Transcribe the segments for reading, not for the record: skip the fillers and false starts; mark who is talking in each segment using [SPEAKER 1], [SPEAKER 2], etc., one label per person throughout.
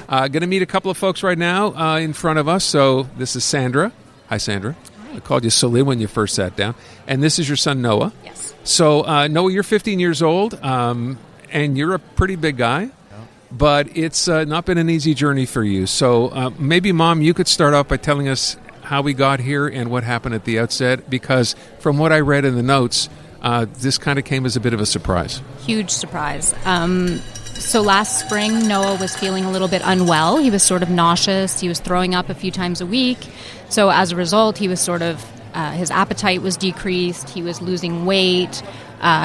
[SPEAKER 1] Going to meet a couple of folks right now in front of us. So this is Sandra. Hi, Sandra. I called you Sully when you first sat down. And this is your son, Noah.
[SPEAKER 2] Yes.
[SPEAKER 1] So, Noah, you're 15 years old, and you're a pretty big guy. But it's not been an easy journey for you. So maybe, Mom, you could start off by telling us how we got here and what happened at the outset. Because from what I read in the notes, this kind of came as a bit of a surprise.
[SPEAKER 2] Huge surprise. So last spring, Noah was feeling a little bit unwell. He was sort of nauseous. He was throwing up a few times a week. So as a result, he was sort of, his appetite was decreased. He was losing weight.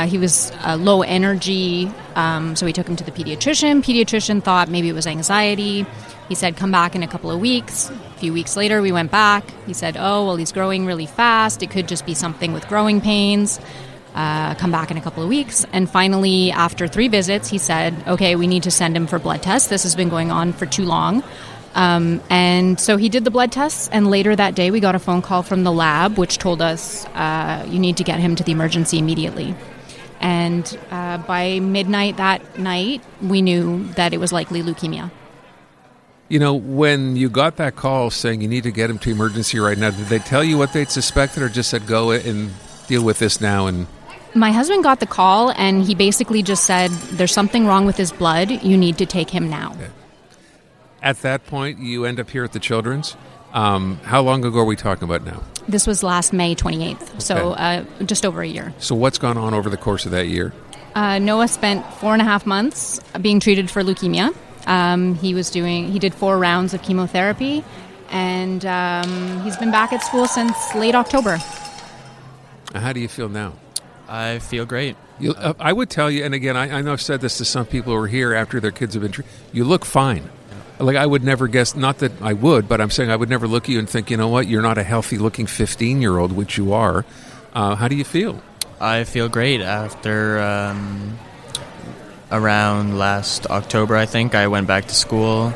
[SPEAKER 2] He was low energy. So we took him to the pediatrician. Pediatrician thought maybe it was anxiety. He said, come back in a couple of weeks. A few weeks later, we went back. He said, oh, well, he's growing really fast. It could just be something with growing pains. Come back in a couple of weeks. And finally, after 3 visits, he said, okay, we need to send him for blood tests. This has been going on for too long. And so he did the blood tests, and later that day we got a phone call from the lab which told us you need to get him to the emergency immediately. And by midnight that night, we knew that it was likely leukemia.
[SPEAKER 1] You know, when you got that call saying you need to get him to emergency right now, did they tell you what they'd suspected or just said go and deal with this now? And
[SPEAKER 2] my husband got the call, and he basically just said, there's something wrong with his blood. You need to take him now.
[SPEAKER 1] Okay. At that point, you end up here at the Children's. How long ago are we talking about now?
[SPEAKER 2] This was last May 28th, okay. So just over a year.
[SPEAKER 1] So what's gone on over the course of that year?
[SPEAKER 2] Noah spent 4.5 months being treated for leukemia. He did 4 rounds of chemotherapy, and he's been back at school since late October.
[SPEAKER 1] How do you feel now?
[SPEAKER 3] I feel great.
[SPEAKER 1] I would tell you, and again, I know I've said this to some people who are here after their kids have been treated, you look fine. Like, I would never guess, not that I would, but I'm saying I would never look at you and think, you know what, you're not a healthy-looking 15-year-old, which you are. How do you feel?
[SPEAKER 3] I feel great. After around last October, I think, I went back to school,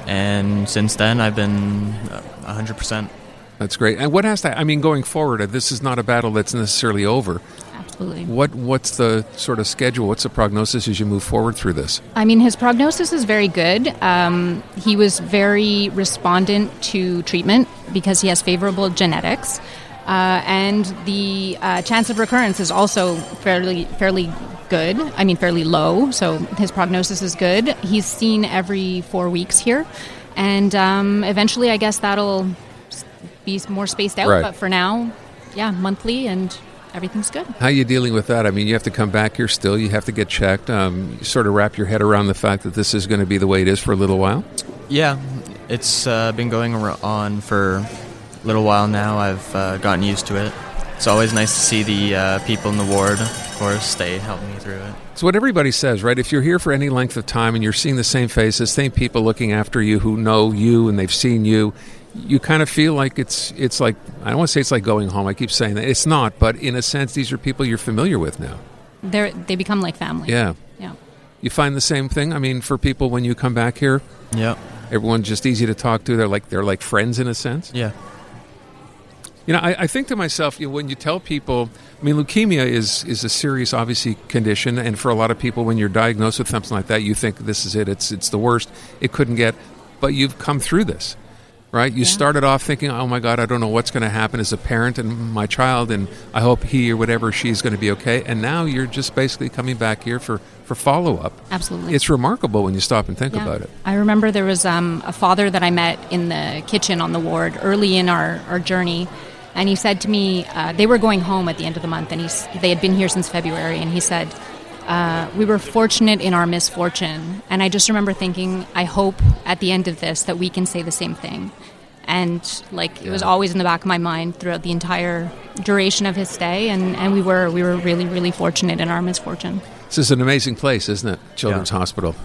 [SPEAKER 3] and since then I've been 100%.
[SPEAKER 1] That's great. And what has to, I mean, going forward, this is not a battle that's necessarily over.
[SPEAKER 2] Absolutely.
[SPEAKER 1] What's the sort of schedule? What's the prognosis as you move forward through this?
[SPEAKER 2] I mean, his prognosis is very good. He was very respondent to treatment because he has favorable genetics. And the chance of recurrence is also fairly good. I mean, fairly low. So his prognosis is good. He's seen every 4 weeks here. And eventually, I guess that'll be more spaced out.
[SPEAKER 1] Right.
[SPEAKER 2] But for now, yeah, monthly, and everything's good.
[SPEAKER 1] How are you dealing with that? I mean, you have to come back here still. You have to get checked. You sort of wrap your head around the fact that this is going to be the way it is for a little while?
[SPEAKER 3] Yeah, it's been going on for a little while now. I've gotten used to it. It's always nice to see the people in the ward, of course. They help me through it.
[SPEAKER 1] It's what everybody says, right? If you're here for any length of time and you're seeing the same faces, same people looking after you who know you and they've seen you, you kind of feel like it's like, I don't want to say it's like going home. I keep saying that. It's not, but in a sense, these are people you're familiar with now.
[SPEAKER 2] They become like family.
[SPEAKER 1] Yeah.
[SPEAKER 2] Yeah.
[SPEAKER 1] You find the same thing? I mean, for people when you come back here?
[SPEAKER 3] Yeah.
[SPEAKER 1] Everyone's just easy to talk to. They're like friends in a sense?
[SPEAKER 3] Yeah.
[SPEAKER 1] You know, I think to myself, when you tell people, I mean, leukemia is a serious, obviously, condition, and for a lot of people, when you're diagnosed with something like that, you think this is it, it's the worst, it couldn't get, but you've come through this, right? You started off thinking, oh my God, I don't know what's going to happen as a parent and my child, and I hope he or whatever she's going to be okay, and now you're just basically coming back here for follow-up.
[SPEAKER 2] Absolutely.
[SPEAKER 1] It's remarkable when you stop and think about it.
[SPEAKER 2] I remember there was a father that I met in the kitchen on the ward early in our journey. And he said to me, they were going home at the end of the month, and they had been here since February, and he said, we were fortunate in our misfortune. And I just remember thinking, I hope at the end of this that we can say the same thing. And it was always in the back of my mind throughout the entire duration of his stay, and we were really, really fortunate in our misfortune.
[SPEAKER 1] This is an amazing place, isn't it? Children's Hospital.